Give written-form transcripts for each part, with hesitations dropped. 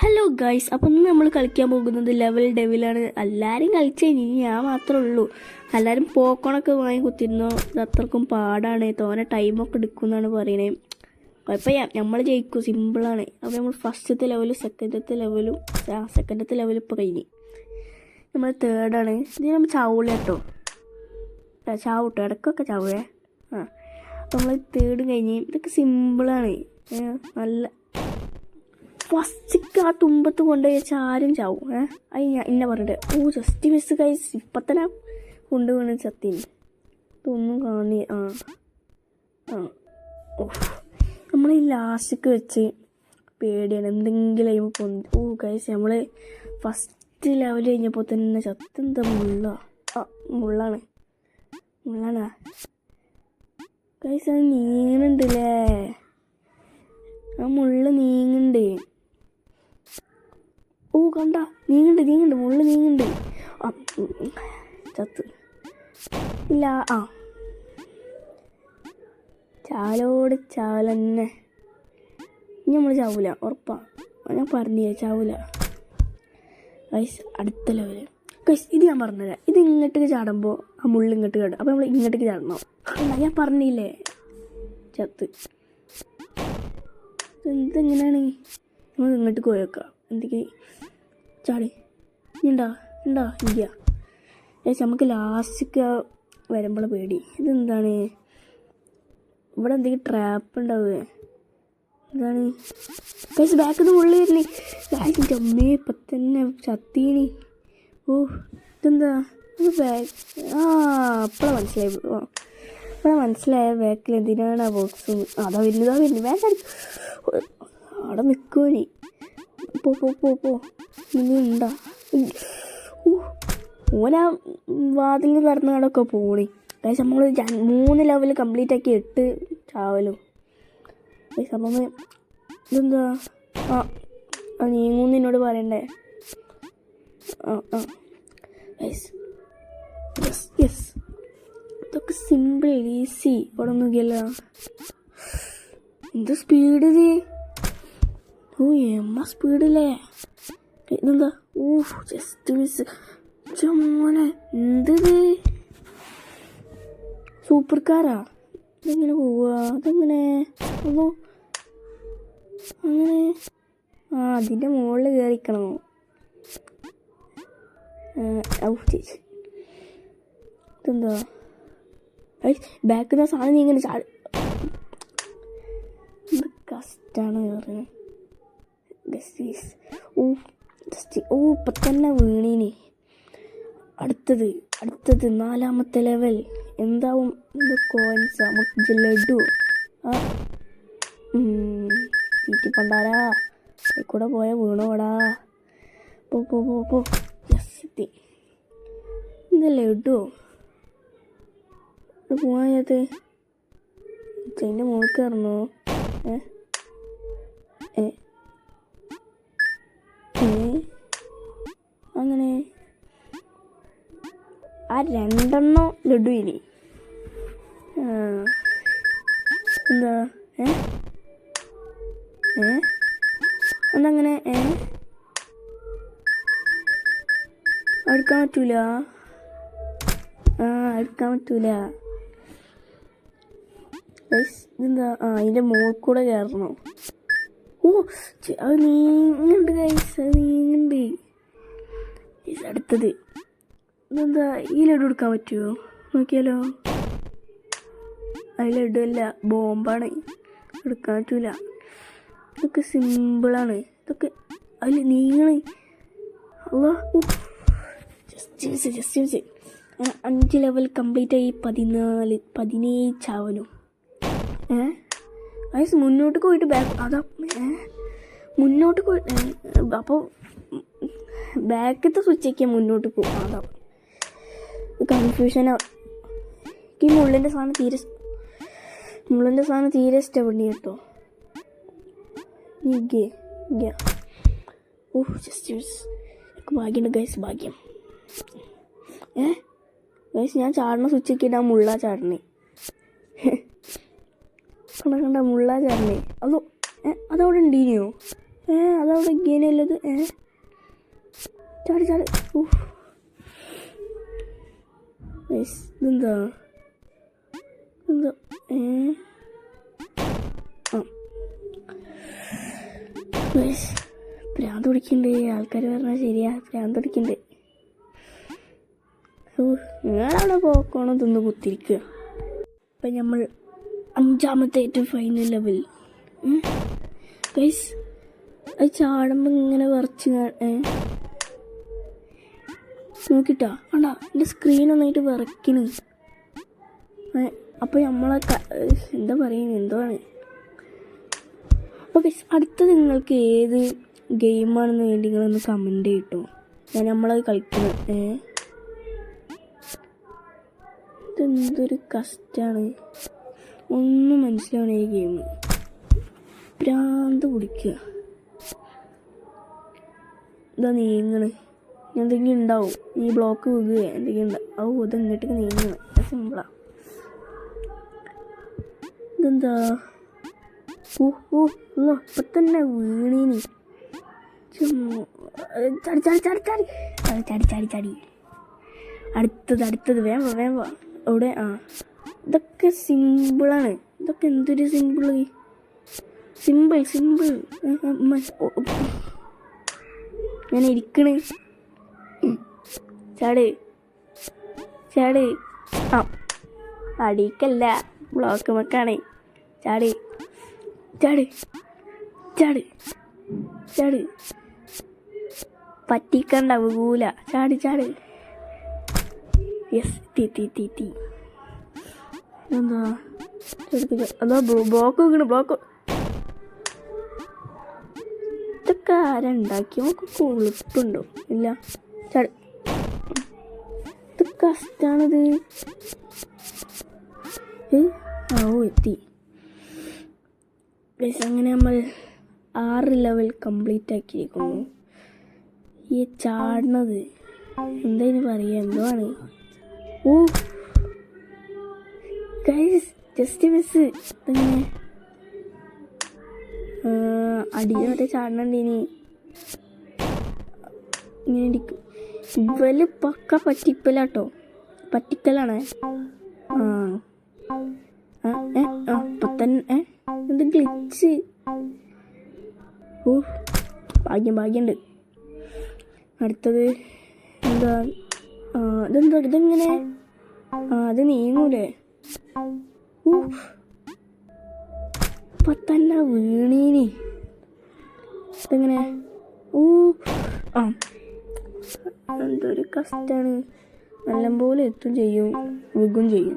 Hello guys, അപ്പം ഇന്ന് നമ്മൾ കളിക്കാൻ പോകുന്നത് ലെവൽ ഡെവിലാണ്. എല്ലാവരും കളിച്ചേ, ഇനി ഞാൻ മാത്രമേ ഉള്ളൂ. എല്ലാവരും പോക്കണൊക്കെ വാങ്ങി കുത്തിരുന്നു. ഇത് അത്രക്കും പാടാണ്, തോനെ ടൈമൊക്കെ എടുക്കുമെന്നാണ് പറയണത്. കുഴപ്പമില്ല, നമ്മൾ ജയിക്കും, സിമ്പിളാണ്. അപ്പോൾ നമ്മൾ ഫസ്റ്റത്തെ ലെവലും സെക്കൻഡത്തെ ലെവലും ഇപ്പോൾ കഴിഞ്ഞ് നമ്മൾ തേർഡാണ്. ഇത് നമ്മൾ ചാവൂല കേട്ടോ, ചാവൂട്ടോ, ഇടയ്ക്കൊക്കെ ചാവേ. അപ്പോൾ നമ്മൾ തേർഡ് കഴിഞ്ഞ്. ഇതൊക്കെ സിമ്പിളാണ്, നല്ല ഫസ്റ്റ് ആ തുമ്പത്ത് കൊണ്ടുപോയി വെച്ചാൽ ആരും ചാവും. അത് ഞാൻ ഇന്ന പറഞ്ഞിട്ട് ജസ്റ്റ് മിസ് കൈസ് ഇപ്പം തന്നെ കൊണ്ട് വീണ് ചത്തിന്. ഇതൊന്നും കാണി നമ്മൾ ഈ ലാസ്റ്റൊക്കെ വെച്ച് പേടിയാണ്, എന്തെങ്കിലും കഴിയുമ്പോൾ പൊന്തി. കൈസ് നമ്മൾ ഫസ്റ്റ് ലെവൽ കഴിഞ്ഞപ്പോൾ തന്നെ ചത്തെന്താ മുള്ളാണ് കൈസ്. അത് നീങ്ങുന്നുണ്ടല്ലേ, ആ മുള്ള് നീങ്ങുന്നുണ്ട്. കണ്ട, നീങ്ങുന്നുണ്ട്, മുള്ളു നീങ്ങുന്നുണ്ട്. ചത്ത് ഇല്ല. ചാലോട് ചാവലെന്നെ. ഇനി നമ്മൾ ചാവൂല, ഉറപ്പാ. ഞാൻ പറഞ്ഞില്ലേ, ചാവൂല ഗൈസ്. അടുത്ത ലെവല് ഗൈസ്, ഇത് ഞാൻ പറഞ്ഞുതരാം. ഇത് ഇങ്ങോട്ടേക്ക് ചാടുമ്പോൾ ആ മുള്ളു ഇങ്ങോട്ട് കേടും. അപ്പോൾ നമ്മൾ ഇങ്ങോട്ടേക്ക് ചാടണം. ഞാൻ പറഞ്ഞില്ലേ, ചത്ത്. എന്തെങ്ങനെയാണ് നമ്മൾ ഇങ്ങോട്ട് പോയേക്കാം. എന്തൊക്കെ ചാടി ഉണ്ടാ ഇല്ല ഏകദേശം. നമുക്ക് ലാസ്റ്റൊക്കെ വരുമ്പോൾ പേടി. ഇതെന്താണ്, ഇവിടെ എന്തെങ്കിലും ട്രാപ്പ് ഉണ്ടാവുക? എന്താണ് കൈസ്, ബാക്കിൽ നിന്ന് ഉള്ളിൽ വരുന്നേ. കാശിൻ്റെ അമ്മേ, ഇപ്പം തന്നെ ചത്തീനി. ഇതെന്താ ഇത് ബാക്ക്? ഇപ്പോഴാണ് മനസ്സിലായ ബാക്കിൽ എന്തിനാണ് ആ ബോക്സ്. അതാ വരുന്നത് വേണ്ട, അവിടെ നിൽക്കുമോ? പോ ഇനി ഉണ്ടാ. ഓനാ വാതിൽ കടന്നോടൊക്കെ പോണി. പക്ഷെ നമ്മൾ 3 ലെവൽ കംപ്ലീറ്റ് ആക്കി 8 ചാവലും. അപ്പം ഇതെന്താ നീങ്ങൂന്ന് എന്നോട് പറയണ്ടേ? യെസ് ഇതൊക്കെ സിമ്പിൾ, ഈസി. ഇവിടെ ഒന്നുമില്ല. എന്ത് സ്പീഡ് ഇത്! സ്പീഡില്ലേ? ഇതെന്താ? Just miss. മോനെ, എന്തത്? സൂപ്പർ കാറാ? ഇതെങ്ങനെ പോവാ? അതെങ്ങനെ? അങ്ങനെ അതിൻ്റെ മുകളിൽ കയറിക്കണോ? ചേച്ചി, ഇതെന്താ? ബാക്കിൽ നിന്ന് സാധനം നീങ്ങനെ ചാടി. ഇത് കഷ്ടാണ് പറഞ്ഞത്. ഇപ്പം തന്നെ വീണീനി. അടുത്തത് 4ാമത്തെ ലെവൽ എന്താവും? കോയിൻസ്, നമുക്ക് ലഡു. ചീറ്റി പണ്ടാരാ, കൂടെ പോയാൽ വീണോടാ. പോ. എത്തി. എന്താ ലഡു പോവാത്? ചെയിൻ്റെ മുകളിൽ കയറണോ? അങ്ങനെ ആ 2 ലഡു ഇനി എന്താ? അതങ്ങനെ എടുക്കാൻ പറ്റൂല. ഇതെന്താ? അതിൻ്റെ മുകളിൽ കൂടെ കയറണോ? അത് നീങ്ങുന്നുണ്ട് ഗൈസ്, അത് നീങ്ങുന്നുണ്ട്. അടുത്തത് ഇതെന്താ? ഈ ലഡു എടുക്കാൻ പറ്റുമോ? നോക്കിയാലോ. അത് ലഡു അല്ല, ബോംബാണ്. എടുക്കാൻ പറ്റൂല. ഇതൊക്കെ സിമ്പിളാണ്. ഇതൊക്കെ അതിൽ നീങ്ങണേ. ജസ്റ്റ് 5 ലെവൽ കംപ്ലീറ്റ് ആയി. 17 ചാവലും. ഗൈസ്, മുന്നോട്ട് പോയിട്ട് മുന്നോട്ട് പോയി. അപ്പോൾ ബാക്കത്തെ സ്വിച്ചൊക്കെ മുന്നോട്ട് പോകും. അതാ കൺഫ്യൂഷനാ. ഈ മുള്ളിൻ്റെ സാധനം തീരെ ഇഷ്ടപ്പെടുന്നു കേട്ടോ. ജസ്റ്റ് ഭാഗ്യമുണ്ട് ഗൈസ്, ഭാഗ്യം. ഗൈസ്, ഞാൻ ചാടണ സ്വിച്ചൊക്കെ ഇടാൻ മുള്ള ചാടണേ. കണ്ട മുള്ള ചാടണേ. അതവിടെ ഉണ്ടീനിയോ? അതവിടെ ഇങ്ങനെയല്ലത്. ചാടി ചാടി. ഇതെന്താ എന്താ ഭ്രാന്ത് പിടിക്കുന്നുണ്ട്. ആൾക്കാർ പറഞ്ഞാൽ ശരിയാ, ഭ്രാന്ത് പിടിക്കുന്നുണ്ട്. നിങ്ങളവിടെ പോക്കോണം തിന്ന് കുത്തിരിക്കുക. ഇപ്പം നമ്മൾ 5ാമത്തെ ഏറ്റവും ഫൈനൽ ലെവൽ. ഗൈസ് അത് ചാടുമ്പോൾ ഇങ്ങനെ വിറച്ച് നോക്കിട്ടാ കണ്ടാ എൻ്റെ സ്ക്രീൻ ഒന്നായിട്ട് വിറയ്ക്കണ്. അപ്പോൾ നമ്മളെ എന്താ പറയുന്നത് എന്താണ്. അപ്പോൾ ഗൈസ് അടുത്തത് നിങ്ങൾക്ക് ഏത് ഗെയിമാണെന്ന് വേണ്ടി നിങ്ങളൊന്ന് കമൻറ്റ് ചെയ്യട്ടോ. നമ്മളത് കളിക്കുന്നത്. ഇതെന്തൊരു കഷ്ടമാണ്, ഒന്നും മനസ്സിലാവണ ഈ ഗെയിം. ഭ്രാന്ത് പിടിക്കുക. ഇതാ നീങ്ങണ്, എന്തെങ്കിലും ഉണ്ടാവും. ഈ ബ്ലോക്ക് വീഴുക എന്തെങ്കിലും ഉണ്ടാവും. ഇത് ഇങ്ങോട്ടേക്ക് നീങ്ങണം. സിമ്പിളാ. ഇതെന്താ ഇപ്പം തന്നെ വീണീനി. ചാടി ചാടി ചാടി ചാടി ചാടി ചാടി ചാടി. അടുത്തത് വേഗം അവിടെ. ഇതൊക്കെ സിമ്പിളാണ്. ഇതൊക്കെ എന്തൊരു സിമ്പിൾ. ഞാൻ ഇരിക്കണ്. ചാട് അടിക്കല്ല, ബ്ലോക്ക് മക്കാണ്. ചാട് പറ്റിക്കണ്ട, വീല. ചാട്. യെസ് തീ എന്താ അതാ ബ്ലോക്ക് വീണ്. ബ്ലോക്ക് ഇതൊക്കെ ആരുണ്ടാക്കി? നമുക്ക് കൊളുപ്പുണ്ടോ? ഇല്ല. ചാട്. ഇത് കഷ്ടാണിത്. എത്തി. അങ്ങനെ നമ്മൾ 6 ലെവൽ കംപ്ലീറ്റ് ആക്കിയിരിക്കുന്നു. ഈ ചാടുന്നത് എന്തായാലും പറയാ എന്താണ്. Guys just miss. ഇങ്ങനെ അടിയിൽ മറ്റേ ചാടണുണ്ടീനി. ഇങ്ങനെ ഇരിക്കും. ഇവല് പക്ക പറ്റിക്കലാട്ടോ. പറ്റിക്കലാണ്. ഇപ്പം തന്നെ എന്ത് ഗ്ലിച്ച്. ഭാഗ്യമുണ്ട്. അടുത്തത് എന്താ ഇതെങ്ങനെ അത് നീങ്ങൂലേ? ഇപ്പം തന്നെ വീണീനി. ഇതെങ്ങനെ എന്തൊരു കഷ്ടാണ്. നല്ലപോലെ എത്തും ചെയ്യും, വിഗും ചെയ്യും.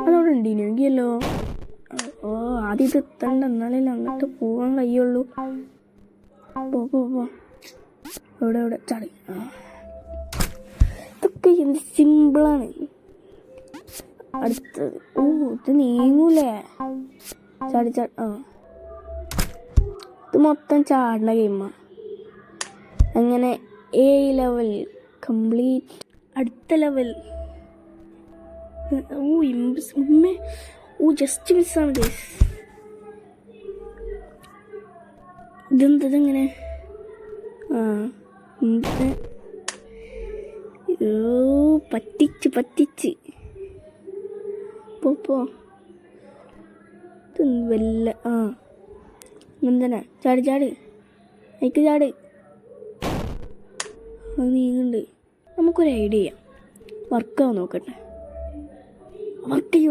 അതവിടെ ഉണ്ടീനെങ്കിലോ. ആദ്യം ഇത് എത്തണ്ട, എന്നാലേ അങ്ങോട്ട് പോകാൻ കഴിയുള്ളൂ. പോ എവിടെ ചാടി. ഇതൊക്കെ എന്ത് സിമ്പിളാണ്. അടുത്തത് ഇത് നീങ്ങൂലേ? ചാടി ഇത് മൊത്തം ചാടുന്ന ഗെയിമാ. അങ്ങനെ 7 ലെവൽ കംപ്ലീറ്റ്. അടുത്ത ലെവൽ ജസ്റ്റ് മിസ്സാണ് ഗൈസ്. ഇതെങ്ങനെ പറ്റിച്ച് പോ. വല്ല എന്താണ്? ചാടി അയക്ക് ചാട്. അത് നീങ്ങുന്നുണ്ട്. നമുക്കൊരു ഐഡിയ ചെയ്യാം. വർക്കാവും നോക്കട്ടെ.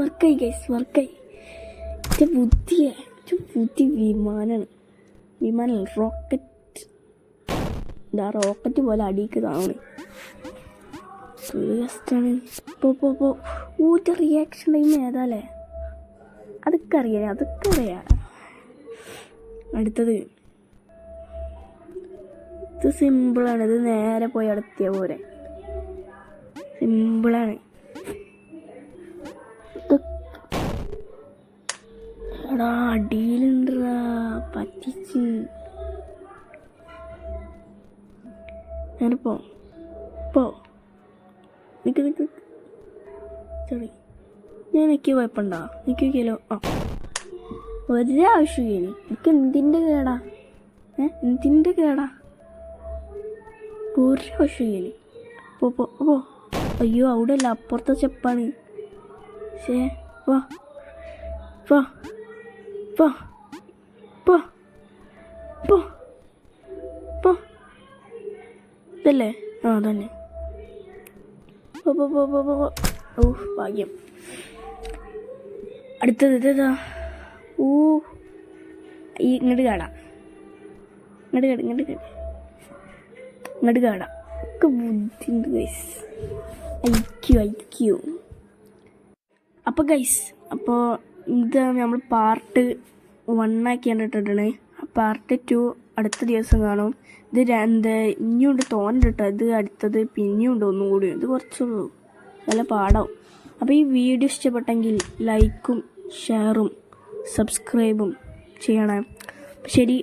വർക്കായി ഗൈസ്, വർക്കായി. ബുദ്ധി വിമാനം റോക്കറ്റ്. ഇതാ റോക്കറ്റ് പോലെ അടിക്ക് താവണേ. ജസ്റ്റാണ്. പോ റിയാക്ഷൻ ടൈം ഏതാല്ലേ? അതൊക്കെ അറിയാം. അടുത്തത് ഇത് സിമ്പിളാണ്. ഇത് നേരെ പോയി അടുത്തിയ പോരെ. സിമ്പിളാണ്. എടാ അടിയിലുണ്ടാ പറ്റിച്ച്. ഞാനിപ്പോ നിക്ക് ചെറി. ഞാൻ എനിക്ക് കുഴപ്പമുണ്ടോ? നിൽക്കില്ലോ. ഒരാവശ്യമില്ല. എനിക്ക് എന്തിൻ്റെ കേടാ? എന്തിൻ്റെ കേടാ? ഒരാവശ്യമില്ല. പോ പോ പോ. അയ്യോ അവിടെ അല്ല, അപ്പുറത്തെ സ്റ്റെപ്പാണ്. ശേ വാ വാ വാ പോ പോ പോ. ഇതല്ലേ? ആ തന്നെ. പോ പോ പോ പോ പോ. ഓ ഭാഗ്യം. അടുത്തത് ഇതേതാ? ഓ ഈ ഇങ്ങോട്ട് കാണാം, ഇങ്ങോട്ട് കാണാം. ഒക്കെ ബുദ്ധിയുണ്ട് ഗൈസ്. അയക്കൂ. അപ്പോൾ ഗൈസ്, അപ്പോൾ ഇത് നമ്മൾ പാർട്ട് 1 ആക്കിയാണ് ഇട്ടിട്ടാണ്. പാർട്ട് 2 അടുത്ത ദിവസം കാണും. ഇത് ഇനിയുണ്ട് തോന്നുന്നുണ്ട് കേട്ടോ. ഇത് അടുത്തത് പിന്നെയുണ്ട് ഒന്നും കൂടി. ഇത് കുറച്ചുള്ളൂ, നല്ല പാടാവും. അപ്പോൾ ഈ വീഡിയോ ഇഷ്ടപ്പെട്ടെങ്കിൽ ലൈക്കും ഷെയറും സബ്സ്ക്രൈബും ചെയ്യണം. ശരി.